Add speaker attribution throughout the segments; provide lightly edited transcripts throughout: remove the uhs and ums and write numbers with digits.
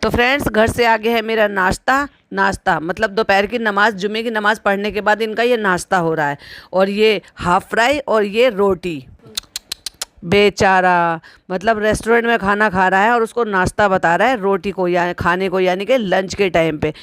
Speaker 1: तो फ्रेंड्स, घर से आगे है मेरा नाश्ता मतलब दोपहर की नमाज, जुमे की नमाज पढ़ने के बाद इनका ये नाश्ता हो रहा है। और ये हाफ फ्राई और ये रोटी। बेचारा मतलब रेस्टोरेंट में खाना खा रहा है और उसको नाश्ता बता रहा है रोटी को, या खाने को, यानी कि लंच के टाइम पे।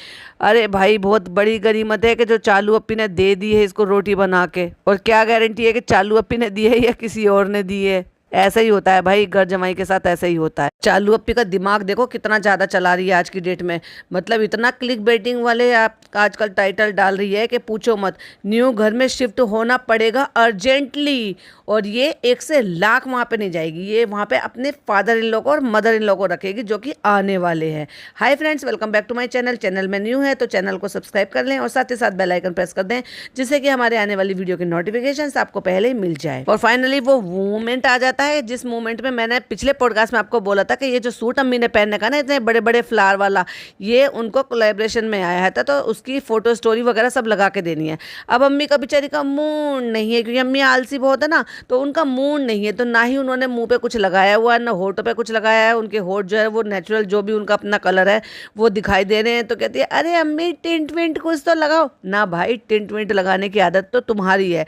Speaker 1: अरे भाई, बहुत बड़ी गनीमत है कि जो चालू अप्पी ने दे दी है इसको रोटी बना के। और क्या गारंटी है कि चालू अप्पी ने दी है या किसी और ने दी है। ऐसा ही होता है भाई, घर जमाई के साथ ऐसा ही होता है। चालू अप्पी का दिमाग देखो कितना ज्यादा चला रही है आज की डेट में। मतलब इतना क्लिक बेटिंग वाले आप आजकल टाइटल डाल रही है कि पूछो मत। न्यू घर में शिफ्ट होना पड़ेगा अर्जेंटली। और ये 1 से लाख वहाँ पे नहीं जाएगी, ये वहाँ पे अपने फादर इन लॉ को और मदर इन लॉ को रखेगी, जो कि आने वाले हैं। Hi friends, welcome back to my channel में न्यू है तो चैनल को सब्सक्राइब कर लें और साथ ही साथ बेल आइकन प्रेस कर दें, जिससे कि हमारे आने वाली वीडियो की नोटिफिकेशन आपको पहले ही मिल जाए। और फाइनली वो मोमेंट आ जाता है जिस मोमेंट में मैंने पिछले पॉडकास्ट में आपको बोला था कि ये जो सूट अम्मी ने पहनने का ना, इतने बड़े बड़े फ्लावर वाला, ये उनको कोलैबोरेशन में आया था, तो उसकी फोटो स्टोरी वगैरह सब लगा के देनी है। अब अम्मी का बेचारी का मूड नहीं है, क्योंकि अम्मी आलसी बहुत है ना, तो उनका मूड नहीं है, तो ना ही उन्होंने मुंह पे कुछ लगाया हुआ है, ना होठों पे कुछ लगाया है। उनके होठ जो है वो नेचुरल, जो भी उनका अपना कलर है वो दिखाई दे रहे हैं। तो कहती है अरे अम्मी टिंट विंट कुछ तो लगाओ ना। भाई, टिंट विंट लगाने की आदत तो तुम्हारी है।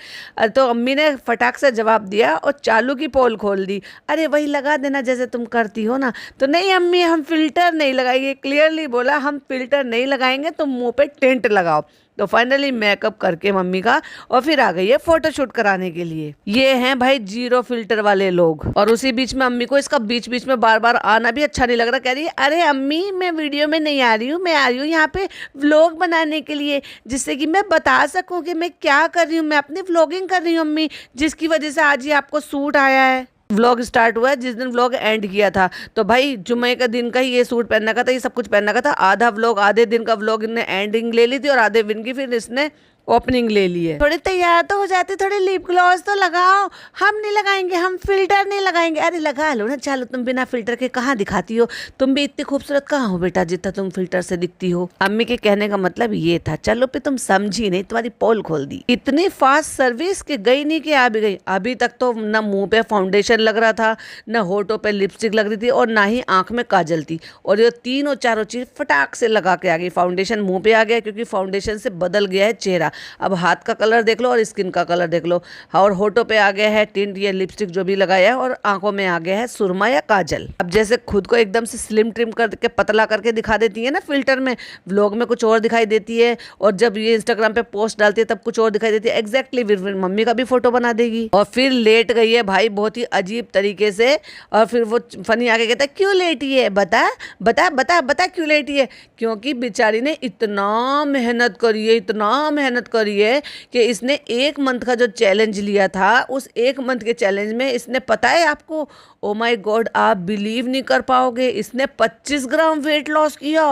Speaker 1: तो अम्मी ने फटाक से जवाब दिया और चालू की पोल खोल दी। अरे वही लगा देना जैसे तुम करती हो ना। तो नहीं अम्मी, हम फिल्टर नहीं लगाएंगे, क्लियरली बोला, हम फिल्टर नहीं लगाएंगे, तुम मुंह पे टिंट लगाओ। तो फाइनली मेकअप करके मम्मी का और फिर आ गई है फोटोशूट कराने के लिए। ये हैं भाई जीरो फिल्टर वाले लोग। और उसी बीच में अम्मी को इसका बीच बीच में बार बार आना भी अच्छा नहीं लग रहा। कह रही है अरे अम्मी, मैं वीडियो में नहीं आ रही हूँ, मैं आ रही हूँ यहाँ पे व्लॉग बनाने के लिए, जिससे कि मैं बता सकूँ कि मैं क्या कर रही हूँ। मैं अपनी व्लॉगिंग कर रही हूँ अम्मी, जिसकी वजह से आज ये आपको सूट आया है। व्लॉग स्टार्ट हुआ है जिस दिन व्लॉग एंड किया था, तो भाई जुम्मे का दिन का ही ये सूट पहनना का था, ये सब कुछ पहनना का था। आधा व्लॉग, आधे दिन का व्लॉग इनने एंडिंग ले ली थी और आधे दिन की फिर इसने ओपनिंग ले ली है। थोड़ी तैयार तो हो जाती, थोड़ी लिप ग्लॉस तो लगाओ। हम नहीं लगाएंगे, हम फिल्टर नहीं लगाएंगे। अरे लगा लो ना, चलो, तुम बिना फिल्टर के कहाँ दिखाती हो, तुम भी इतनी खूबसूरत कहाँ हो बेटा जितना तुम फिल्टर से दिखती हो। अम्मी के कहने का मतलब ये था। चलो पे तुम समझी नहीं, तुम्हारी पोल खोल दी। इतनी फास्ट सर्विस के गई नहीं कि आ भी गई। अभी तक तो न मुंह पे फाउंडेशन लग रहा था, न होठों पे लिपस्टिक लग रही थी, और ना ही आंख में काजल थी। और ये तीनों चारों चीज फटाक से लगा के आ गई। फाउंडेशन मुंह पे आ गया, क्योंकि फाउंडेशन से बदल गया है चेहरा। अब हाथ का कलर देख लो और स्किन का कलर देख लो। और होठों पे आ गया है टिंट, ये लिपस्टिक जो भी लगाया है, और आंखों में आ गया है सुरमा या काजल। अब जैसे खुद को एकदम से स्लिम ट्रिम करके पतला करके दिखा देती है ना फिल्टर में, व्लॉग में कुछ और दिखाई देती है, और जब ये इंस्टाग्राम पे पोस्ट डालती है तब कुछ और दिखाई देती है। एग्जैक्टली फिर मम्मी का भी फोटो बना देगी। और फिर लेट गई है भाई बहुत ही अजीब तरीके से। और फिर वो फनी आके कहता है क्यों लेटी है, बता बता बता बता क्यों लेटी है। क्योंकि बेचारी ने इतना मेहनत करी है, इतना मेहनत करी है कि इसने 1 मंथ का जो चैलेंज लिया था, उस 1 मंथ के चैलेंज में इसने, पता है आपको, ओ माय गॉड, आप बिलीव नहीं कर पाओगे, इसने 25 ग्राम वेट लॉस किया।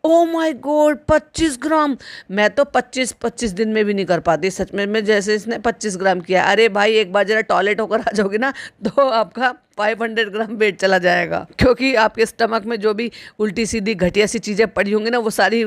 Speaker 1: ओ माय गॉड, 25 ग्राम। मैं तो 25 दिन में भी नहीं कर पाती सच में जैसे इसने 25 ग्राम किया। अरे भाई, एक बार जरा टॉयलेट होकर आ जाओगे ना तो आपका 500 ग्राम वेट चला जाएगा, क्योंकि आपके स्टमक में जो भी उल्टी सीधी घटिया सी चीज़ें पड़ी होंगी ना, वो सारी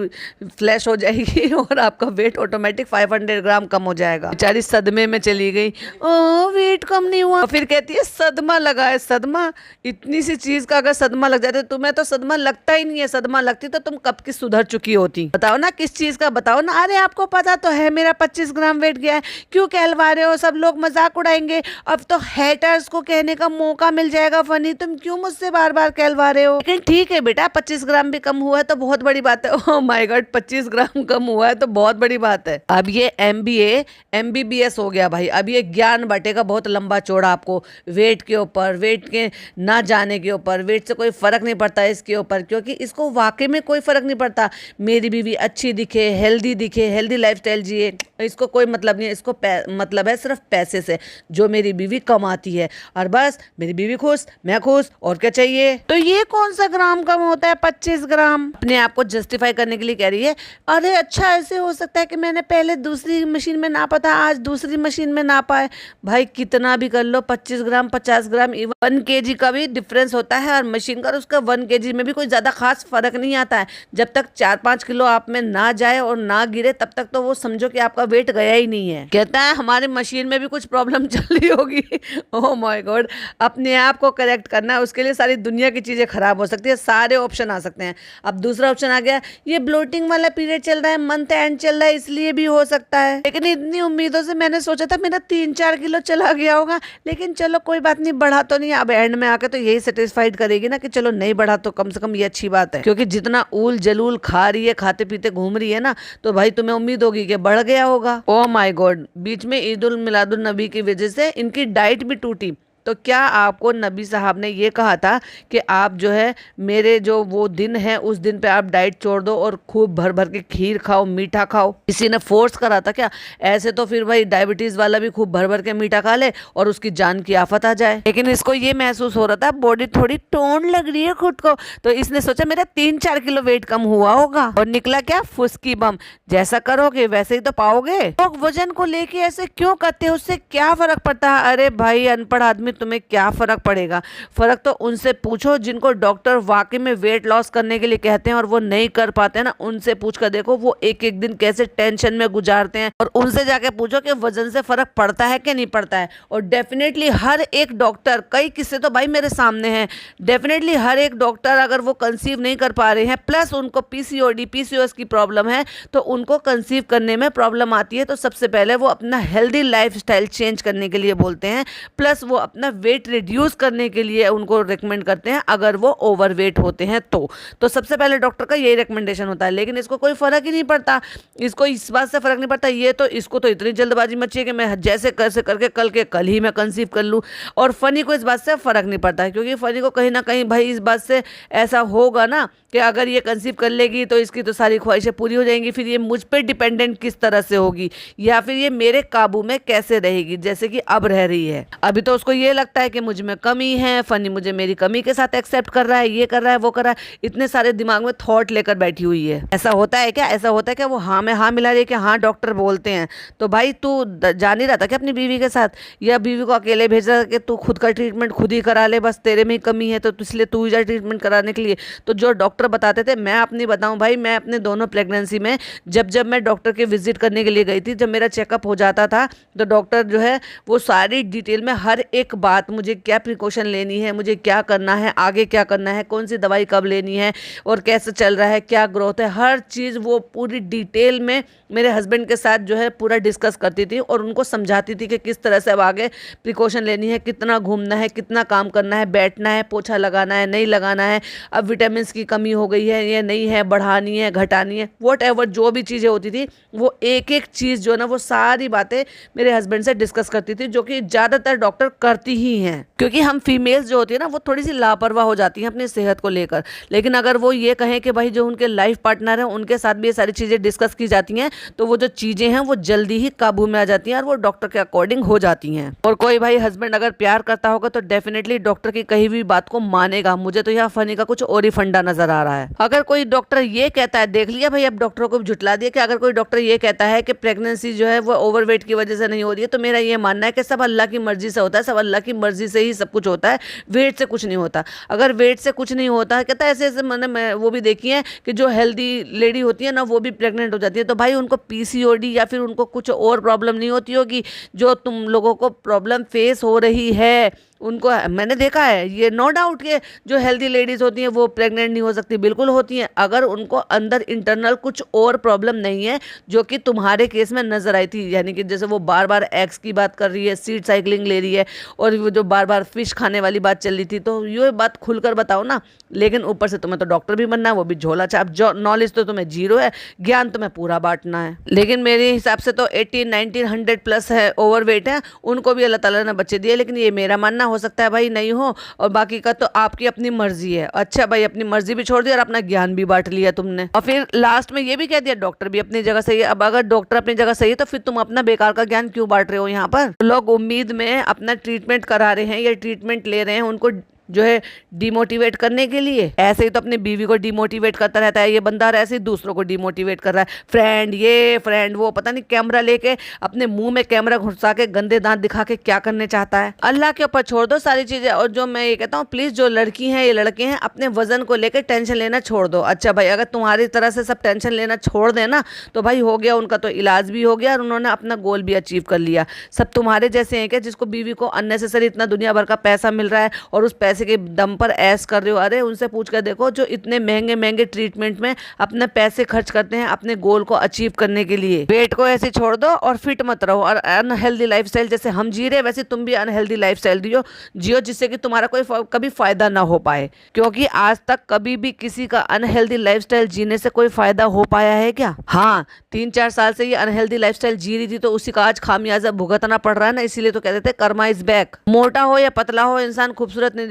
Speaker 1: फ्लैश हो जाएगी और आपका वेट ऑटोमेटिक 500 ग्राम कम हो जाएगा। बेचारी सदमे में चली गई, ओ वेट कम नहीं हुआ। फिर कहती है सदमा लगा है। सदमा, इतनी सी चीज़ का अगर सदमा लग जाता है, तुम्हें तो सदमा लगता ही नहीं है। सदमा लगती तो तुम कब की सुधर चुकी होती। बताओ ना किस चीज़ का, बताओ ना। अरे आपको पता तो है मेरा 25 ग्राम वेट गया है, क्यों कहलवा रहे हो, सब लोग मजाक उड़ाएंगे। अब तो हेटर्स को कहने का मौका मिल जाएगा फनी, तुम क्यों मुझसे बार बार कहलवा रहे हो। लेकिन ठीक है बेटा, 25 ग्राम भी कम हुआ है तो बहुत बड़ी बात है। ओह माय गॉड, 25 ग्राम कम हुआ है तो बहुत बड़ी बात है। अब ये MBA MBBS हो गया भाई। अब ये ज्ञान बांटेगा बहुत लंबा चौड़ा आपको, वेट के ऊपर, वेट के ना जाने के ऊपर। वेट से कोई फर्क नहीं पड़ता इसके ऊपर, क्योंकि इसको वाकई में कोई फर्क नहीं पड़ता। मेरी बीवी अच्छी दिखे, हेल्दी दिखे, हेल्दी लाइफस्टाइल जिए, इसको कोई मतलब नहीं है। इसको मतलब है सिर्फ पैसे से, जो मेरी बीवी कमाती है, और बस मेरी बीवी खुश, मैं खुश, और क्या चाहिए। तो ये कौन सा ग्राम कम होता है, 25 ग्राम। अपने आप को जस्टिफाई करने के लिए कह रही है, अरे अच्छा ऐसे हो सकता है कि मैंने पहले दूसरी मशीन में नापा था, आज दूसरी मशीन में नापा है। भाई कितना भी कर लो, 25 ग्राम 50 ग्राम, 1 kg का भी डिफरेंस होता है हर मशीन का। उसका 1 kg में भी कोई ज्यादा खास फर्क नहीं आता है। जब तक 4-5 किलो आप में ना जाए और ना गिरे, तब तक तो वो समझो कि आपका वेट गया ही नहीं है। कहता है हमारी मशीन में भी कुछ प्रॉब्लम चल रही होगी। ओह माय गॉड, अपने आप को करेक्ट करना है, उसके लिए सारी दुनिया की चीज़ें खराब हो सकती है, सारे ऑप्शन आ सकते हैं। अब दूसरा ऑप्शन आ गया, ये ब्लोटिंग वाला पीरियड चल रहा है, मंथ एंड चल रहा है, इसलिए भी हो सकता है। लेकिन इतनी उम्मीदों से मैंने सोचा था मेरा 3-4 किलो चला गया होगा, लेकिन चलो कोई बात नहीं, बढ़ा तो नहीं। अब एंड में आके तो यही सेटिस्फाइड करेगी ना कि चलो नहीं बढ़ा तो कम से कम ये अच्छी बात है, क्योंकि जितना ऊल जलूल खा रही है, खाते पीते घूम रही है ना, तो भाई तुम्हें उम्मीद होगी कि बढ़ गया होगा। ओ माय गॉड, बीच में ईद उल मिलादुन नबी की वजह से इनकी डाइट भी टूटी। तो क्या आपको नबी साहब ने ये कहा था कि आप जो है मेरे जो वो दिन है उस दिन पे आप डाइट छोड़ दो और खूब भर भर के खीर खाओ, मीठा खाओ? किसी ने फोर्स करा था क्या? ऐसे तो फिर भाई डायबिटीज वाला भी खूब भर भर के मीठा खा ले और उसकी जान की आफत आ जाए। लेकिन इसको ये महसूस हो रहा था बॉडी थोड़ी टोन लग रही है खुद को, तो इसने सोचा मेरा 3-4 किलो वेट कम हुआ होगा, और निकला क्या, फुसकी बम। जैसा करोगे वैसे ही तो पाओगे। लोग वजन को लेके ऐसे क्यों करते हैं, उससे क्या फर्क पड़ता है? अरे भाई अनपढ़ आदमी, तुम्हें क्या फर्क पड़ेगा? फर्क तो उनसे पूछो जिनको डॉक्टर वाकई में वेट लॉस करने के लिए कहते हैं और वो नहीं कर पाते हैं ना, उनसे पूछ कर देखो वो एक एक दिन कैसे टेंशन में गुजारते हैं, और उनसे जाके पूछो कि वजन से फर्क पड़ता है कि नहीं पड़ता है। और डेफिनेटली हर एक डॉक्टर, कई किस्से तो भाई मेरे सामने हैं, डेफिनेटली हर एक डॉक्टर अगर वो कंसीव नहीं कर पा रहे हैं, प्लस उनको पीसीओडी पीसीओएस की प्रॉब्लम है, तो उनको कंसीव करने में प्रॉब्लम आती है, तो सबसे पहले वो अपना हेल्दी लाइफस्टाइल चेंज करने के लिए बोलते हैं, प्लस वो अपना वेट रिड्यूस करने के लिए उनको रिकमेंड करते हैं अगर वो ओवरवेट होते हैं तो सबसे पहले डॉक्टर का यही रिकमेंडेशन होता है। लेकिन इसको कोई फर्क ही नहीं पड़ता, इसको इस बात से फर्क नहीं पड़ता, ये तो इसको तो इतनी जल्दबाजी मची है कि मैं जैसे कैसे करके कल के कल ही मैं कंसीव कर लूँ। और फनी को इस बात से फर्क नहीं पड़ता है, क्योंकि फनी को कहीं ना कहीं भाई इस बात से ऐसा होगा ना कि अगर ये कंसीव कर लेगी तो इसकी तो सारी ख्वाहिशें पूरी हो जाएंगी, फिर ये मुझ पर डिपेंडेंट किस तरह से होगी, या फिर ये मेरे काबू में कैसे रहेगी जैसे कि अब रह रही है। अभी तो उसको ये लगता है कि मुझ में कमी है, फनी मुझे मेरी कमी के साथ एक्सेप्ट कर रहा है, ये कर रहा है, वो कर रहा है, इतने सारे दिमाग में थॉट लेकर बैठी हुई है। ऐसा होता है क्या? ऐसा होता है क्या? वो हाँ में हाँ मिला रही है कि हाँ डॉक्टर बोलते हैं, तो भाई तू जान ही रहा था कि अपनी बीवी के साथ, या बीवी को अकेले भेज रहा था कि तू खुद का ट्रीटमेंट खुद ही करा ले, बस तेरे में ही कमी है तो इसलिए तू ही जा ट्रीटमेंट कराने के लिए। तो जो डॉक्टर बताते थे, मैं अपनी बताऊं भाई, मैं अपने दोनों प्रेगनेंसी में जब मैं डॉक्टर के विजिट करने के लिए गई थी, जब मेरा चेकअप हो जाता था, तो डॉक्टर जो है वो सारी डिटेल में हर एक बात, मुझे क्या प्रिकॉशन लेनी है, मुझे क्या करना है, आगे क्या करना है, कौन सी दवाई कब लेनी है, और कैसे चल रहा है, क्या ग्रोथ है, हर चीज़ वो पूरी डिटेल में मेरे हस्बैंड के साथ जो है पूरा डिस्कस करती थी और उनको समझाती थी कि किस तरह से अब आगे प्रिकॉशन लेनी है, कितना घूमना है, कितना काम करना है, बैठना है, पोछा लगाना है, नहीं लगाना है, अब विटामिन की कमी हो गई है या नहीं है, बढ़ानी है, घटानी है, वॉट एवर जो भी चीज़ें होती थी, वो एक एक चीज़ जो है ना, वो सारी बातें मेरे हस्बैंड से डिस्कस करती थी, जो कि ज़्यादातर डॉक्टर करती ही हैं, क्योंकि हम फीमेल्स जो होती है ना वो थोड़ी सी लापरवाह हो जाती हैं अपनी सेहत को लेकर। लेकिन अगर वो ये कहें कि भाई जो उनके लाइफ पार्टनर हैं उनके साथ भी ये सारी चीज़ें डिस्कस की जाती हैं, तो वो जो चीज़ें हैं वो जल्दी ही काबू में आ जाती हैं और वो डॉक्टर के अकॉर्डिंग हो जाती हैं। और कोई भाई हस्बैंड अगर प्यार करता होगा तो डेफिनेटली डॉक्टर की कही हुई बात को मानेगा। मुझे तो यहाँ फनी का कुछ और ही फंडा नजर आ रहा है। अगर कोई डॉक्टर ये कहता है, देख लिया भाई, अब डॉक्टरों को झुटला दिया कि अगर कोई डॉक्टर ये कहता है कि प्रेगनेंसी जो है वो ओवरवेट की वजह से नहीं हो रही है, तो मेरा ये मानना है कि सब अल्लाह की मर्जी से होता है, सब अल्लाह की मर्जी से ही सब कुछ होता है, वेट से कुछ नहीं होता। अगर वेट से कुछ नहीं होता, कहता है ऐसे ऐसे, मैंने मैं वो भी देखी है कि जो हेल्दी लेडी होती है ना वो भी प्रेग्नेंट हो जाती है, तो भाई उनको पीसीओडी या फिर उनको कुछ और प्रॉब्लम नहीं होती होगी जो तुम लोगों को प्रॉब्लम फेस हो रही है। उनको मैंने देखा है, ये नो डाउट कि जो हेल्दी लेडीज़ होती हैं वो प्रेग्नेंट नहीं हो सकती, बिल्कुल होती हैं, अगर उनको अंदर इंटरनल कुछ और प्रॉब्लम नहीं है जो कि तुम्हारे केस में नज़र आई थी। यानी कि जैसे वो बार बार एग्स की बात कर रही है, सीड साइकिलिंग ले रही है, और वो जो बार बार फिश खाने वाली बात चल रही थी, तो ये बात खुलकर बताओ ना। लेकिन ऊपर से तुम्हें तो डॉक्टर भी बनना है, वो भी झोला छाप, जो नॉलेज तो तुम्हें जीरो है, ज्ञान तुम्हें पूरा बांटना है। लेकिन मेरे हिसाब से तो 18, 19, 100 प्लस है, ओवरवेट है, उनको भी अल्लाह ताला ने बच्चे दिए। लेकिन ये मेरा मानना, हो सकता है भाई नहीं हो, और बाकी का तो आपकी अपनी मर्जी है। अच्छा भाई, अपनी मर्जी भी छोड़ दी और अपना ज्ञान भी बांट लिया तुमने, और फिर लास्ट में ये भी कह दिया डॉक्टर भी अपनी जगह सही है। अब अगर डॉक्टर अपनी जगह सही है तो फिर तुम अपना बेकार का ज्ञान क्यों बांट रहे हो यहाँ पर? लोग उम्मीद में अपना ट्रीटमेंट करा रहे हैं या ट्रीटमेंट ले रहे हैं, उनको जो है डिमोटिवेट करने के लिए। ऐसे ही तो अपनी बीवी को डिमोटिवेट करता रहता है ये बंदा, और ऐसे ही दूसरों को डिमोटिवेट कर रहा है। फ्रेंड ये फ्रेंड वो, पता नहीं कैमरा लेके अपने मुंह में कैमरा घुसा के गंदे दांत दिखा के क्या करने चाहता है। अल्लाह के ऊपर छोड़ दो सारी चीजें। और जो मैं ये कहता हूँ, प्लीज जो लड़की हैं, ये लड़के हैं, अपने वजन को लेकर टेंशन लेना छोड़ दो। अच्छा भाई, अगर तुम्हारी तरह से सब टेंशन लेना छोड़ देना तो भाई हो गया, उनका तो इलाज भी हो गया और उन्होंने अपना गोल भी अचीव कर लिया। सब तुम्हारे जैसे हैं क्या, जिसको बीवी को अननेसेसरी इतना दुनिया भर का पैसा मिल रहा है और उस पैसे के दम पर ऐश कर रहे हो? अरे उनसे पूछ कर देखो जो इतने महंगे महंगे ट्रीटमेंट में अपने पैसे खर्च करते हैं अपने गोल को अचीव करने के लिए। वेट को ऐसे छोड़ दो और फिट मत रहो, और अनहेल्दी लाइफस्टाइल जैसे हम जी रहे वैसे तुम भी अनहेल्दी लाइफस्टाइल जियो, जिससे कि तुम्हारा कोई कभी फायदा ना हो पाए। क्योंकि आज तक कभी भी किसी का अनहेल्दी लाइफस्टाइल जीने से कोई फायदा हो पाया है क्या? हाँ, 3-4 साल से ये अनहेल्दी लाइफस्टाइल जी रही थी तो उसी का आज खामियाजा भुगतना पड़ रहा है ना। इसीलिए तो कहते थे कर्मा इज बैक। मोटा हो या पतला हो, इंसान खूबसूरत नहीं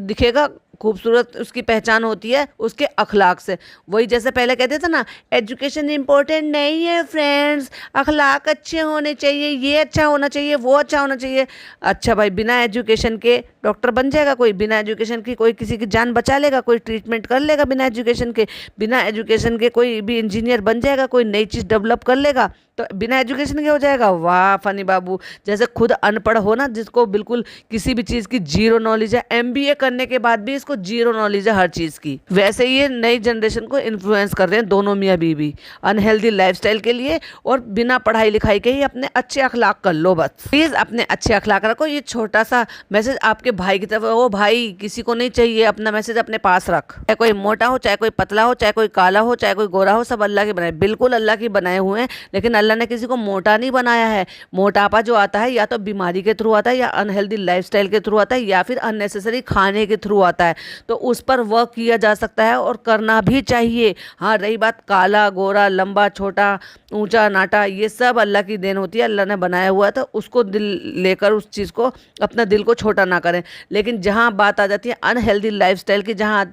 Speaker 1: दिखेगा। खूबसूरत उसकी पहचान होती है उसके अखलाक से। वही जैसे पहले कहते थे ना, एजुकेशन इंपॉर्टेंट नहीं है फ्रेंड्स, अखलाक अच्छे होने चाहिए, ये अच्छा होना चाहिए, वो अच्छा होना चाहिए। अच्छा भाई, बिना एजुकेशन के डॉक्टर बन जाएगा कोई? बिना एजुकेशन की कोई किसी की जान बचा लेगा? कोई ट्रीटमेंट कर लेगा बिना एजुकेशन के? बिना एजुकेशन के कोई भी इंजीनियर बन जाएगा? कोई नई चीज़ डेवलप कर लेगा? तो बिना एजुकेशन के हो जाएगा? वाह फनी बाबू, जैसे खुद अनपढ़ हो ना, जिसको बिल्कुल किसी भी चीज़ की जीरो नॉलेज है, एमबीए करने के बाद भी इसको जीरो नॉलेज है हर चीज़ की। वैसे ही ये नई जनरेशन को इन्फ्लुएंस कर रहे हैं दोनों मियाँ बीवी अनहेल्दी लाइफस्टाइल के लिए, और बिना पढ़ाई लिखाई के ही अपने अच्छे अखलाक कर लो बस। प्लीज़ अपने अच्छे अखलाक रखो। ये छोटा सा मैसेज आपके भाई की तरफ, ओ भाई किसी को नहीं चाहिए, अपना मैसेज अपने पास रख। चाहे कोई मोटा हो, चाहे कोई पतला हो, चाहे कोई काला हो, चाहे कोई गोरा हो, सब अल्लाह के बनाए, बिल्कुल अल्लाह के बनाए हुए हैं। लेकिन अल्लाह ने किसी को मोटा नहीं बनाया है। मोटापा जो आता है या तो बीमारी के थ्रू आता है, या अनहेल्दी लाइफस्टाइल के थ्रू आता है, या फिर अननेसेसरी खाने के थ्रू आता है। तो उस पर वर्क किया जा सकता है और करना भी चाहिए। हाँ, रही बात काला गोरा, लंबा छोटा, ऊंचा नाटा, ये सब अल्लाह की देन होती है, अल्लाह ने बनाया हुआ है। तो उसको दिल लेकर उस चीज़ को, अपना दिल को छोटा ना करें। लेकिन जहाँ बात आ जाती है अनहेल्दी लाइफस्टाइल की, जहाँ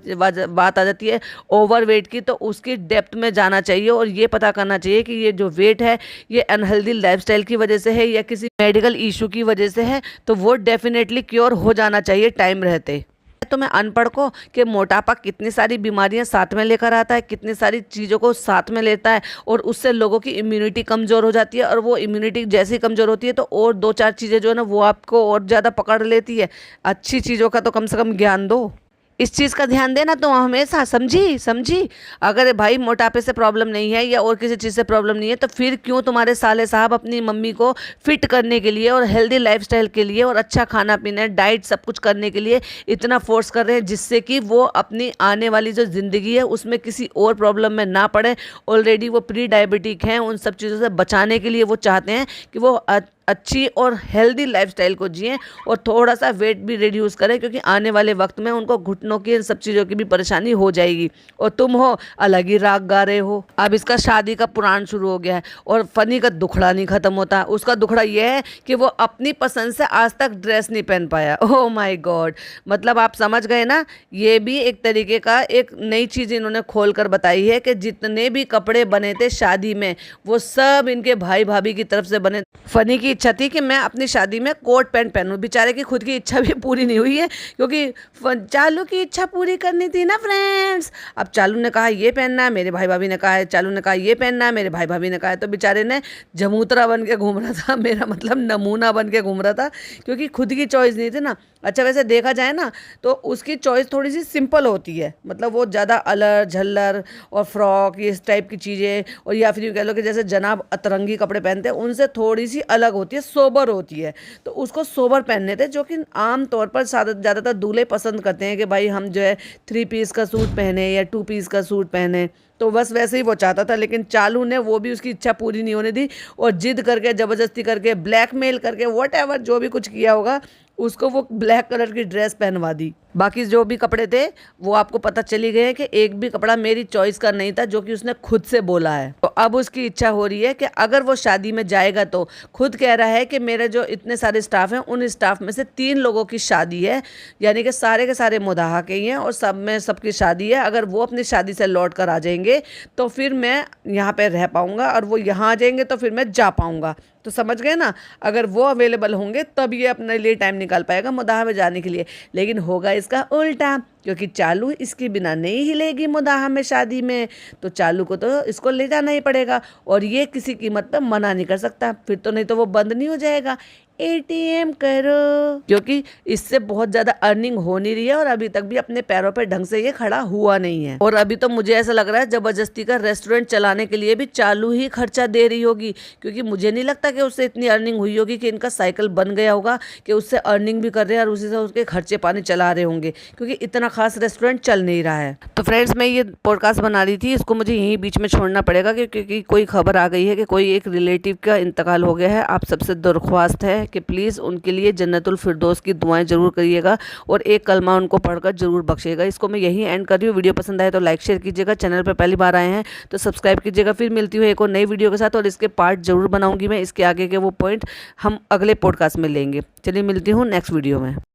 Speaker 1: बात आ जाती है ओवरवेट की, तो उसकी डेप्थ में जाना चाहिए और ये पता करना चाहिए कि ये जो वेट है ये अनहेल्दी लाइफस्टाइल की वजह से है या किसी मेडिकल इशू की वजह से है। तो वो डेफिनेटली क्योर हो जाना चाहिए टाइम रहते। तो मैं अनपढ़ को कि मोटापा कितनी सारी बीमारियां साथ में लेकर आता है, कितनी सारी चीज़ों को साथ में लेता है, और उससे लोगों की इम्यूनिटी कमज़ोर हो जाती है, और वो इम्यूनिटी जैसी कमज़ोर होती है तो और 2-4 चीज़ें जो है ना वो आपको और ज़्यादा पकड़ लेती है। अच्छी चीज़ों का तो कम से कम ज्ञान दो, इस चीज़ का ध्यान देना तुम हमेशा। समझी? अगर भाई मोटापे से प्रॉब्लम नहीं है या और किसी चीज़ से प्रॉब्लम नहीं है, तो फिर क्यों तुम्हारे साले साहब अपनी मम्मी को फिट करने के लिए और हेल्दी लाइफस्टाइल के लिए और अच्छा खाना पीना, डाइट, सब कुछ करने के लिए इतना फोर्स कर रहे हैं, जिससे कि वो अपनी आने वाली जो ज़िंदगी है उसमें किसी और प्रॉब्लम में ना पड़े। ऑलरेडी वो प्री डायबिटिक हैं, उन सब चीज़ों से बचाने के लिए वो चाहते हैं कि वो अच्छी और हेल्दी लाइफस्टाइल को जिएं और थोड़ा सा वेट भी रिड्यूस करें, क्योंकि आने वाले वक्त में उनको घुटनों की इन सब चीज़ों की भी परेशानी हो जाएगी। और तुम हो अलग ही राग गा रहे हो। अब इसका शादी का पुराण शुरू हो गया है और फनी का दुखड़ा नहीं खत्म होता। उसका दुखड़ा यह है कि वो अपनी पसंद से आज तक ड्रेस नहीं पहन पाया। ओह माय गॉड, मतलब आप समझ गए ना, ये भी एक तरीके का एक नई चीज़ इन्होंने खोल कर बताई है कि जितने भी कपड़े बने थे शादी में वो सब इनके भाई भाभी की तरफ से बने। फनी की इच्छा थी कि मैं अपनी शादी में कोट पैंट पहनूं, बेचारे की खुद की इच्छा भी पूरी नहीं हुई है, क्योंकि चालू की इच्छा पूरी करनी थी ना फ्रेंड्स। अब चालू ने कहा ये पहनना है, मेरे भाई भाभी ने कहा है, चालू ने कहा ये पहनना है, मेरे भाई भाभी ने कहा है, तो बेचारे ने जमूतरा बन के घूम रहा था, मेरा मतलब नमूना बन के घूम रहा था, क्योंकि खुद की चॉइस नहीं थी ना। अच्छा वैसे देखा जाए ना तो उसकी चॉइस थोड़ी सी सिंपल होती है, मतलब वो ज़्यादा अलर झल्लर और फ्रॉक इस टाइप की चीज़ें, और या फिर यूँ कह लो कि जैसे जनाब अतरंगी कपड़े पहनते हैं उनसे थोड़ी सी अलग होती है, सोबर होती है। तो उसको सोबर पहनने थे, जो कि आम तौर पर ज़्यादातर दूल्हे पसंद करते हैं कि भाई हम जो है 3 पीस का सूट पहने या 2 पीस का सूट पहने। तो बस वैसे ही वो चाहता था, लेकिन चालू ने वो भी उसकी इच्छा पूरी नहीं होने दी और जिद करके, ज़बरदस्ती करके, ब्लैकमेल करके, व्हाटएवर जो भी कुछ किया होगा, उसको वो ब्लैक कलर की ड्रेस पहनवा दी। बाकी जो भी कपड़े थे वो आपको पता चली गए हैं कि एक भी कपड़ा मेरी चॉइस का नहीं था, जो कि उसने खुद से बोला है। तो अब उसकी इच्छा हो रही है कि अगर वो शादी में जाएगा तो खुद कह रहा है कि मेरे जो इतने सारे स्टाफ हैं उन स्टाफ में से 3 लोगों की शादी है, यानी कि सारे के सारे मुदाहा के ही हैं और सब में सबकी शादी है। अगर वो अपनी शादी से लौट कर आ जाएंगे तो फिर मैं यहाँ पर रह पाऊँगा, और वो यहाँ आ जाएंगे तो फिर मैं जा पाऊँगा। तो समझ गए ना, अगर वो अवेलेबल होंगे तब ये अपने लिए टाइम निकाल पाएगा मुदाहा में जाने के लिए। लेकिन होगा इसका उल्टा, क्योंकि चालू इसके बिना नहीं हिलेगी मुदाह में शादी में, तो चालू को तो इसको ले जाना ही पड़ेगा और ये किसी कीमत पर मना नहीं कर सकता, फिर तो नहीं तो वो बंद नहीं हो जाएगा। एटीएम करो, क्योंकि इससे बहुत ज्यादा अर्निंग हो नहीं रही है और अभी तक भी अपने पैरों पर ढंग से ये खड़ा हुआ नहीं है। और अभी तो मुझे ऐसा लग रहा है जबरदस्ती का रेस्टोरेंट चलाने के लिए भी चालू ही खर्चा दे रही होगी, क्योंकि मुझे नहीं लगता कि उससे इतनी अर्निंग हुई होगी कि इनका साइकिल बन गया होगा कि उससे अर्निंग भी कर रहे हैं और उसी से उसके खर्चे पानी चला रहे होंगे, क्योंकि इतना खास रेस्टोरेंट चल नहीं रहा है। तो फ्रेंड्स, मैं ये पॉडकास्ट बना रही थी, इसको मुझे यहीं बीच में छोड़ना पड़ेगा क्योंकि कोई खबर आ गई है कि कोई एक रिलेटिव का इंतकाल हो गया है। आप सबसे दरख्वास्त है कि प्लीज़ उनके लिए जन्नतुल फिरदौस की दुआएं जरूर करिएगा और एक कलमा उनको पढ़कर जरूर बख्शिएगा। इसको मैं यहीं एंड कर रही हूँ। वीडियो पसंद आए तो लाइक शेयर कीजिएगा, चैनल पर पहली बार आए हैं तो सब्सक्राइब कीजिएगा। फिर मिलती हूँ एक और नई वीडियो के साथ और इसके पार्ट जरूर बनाऊंगी मैं, इसके आगे के वो पॉइंट हम अगले पॉडकास्ट में लेंगे। चलिए मिलती हूँ नेक्स्ट वीडियो में।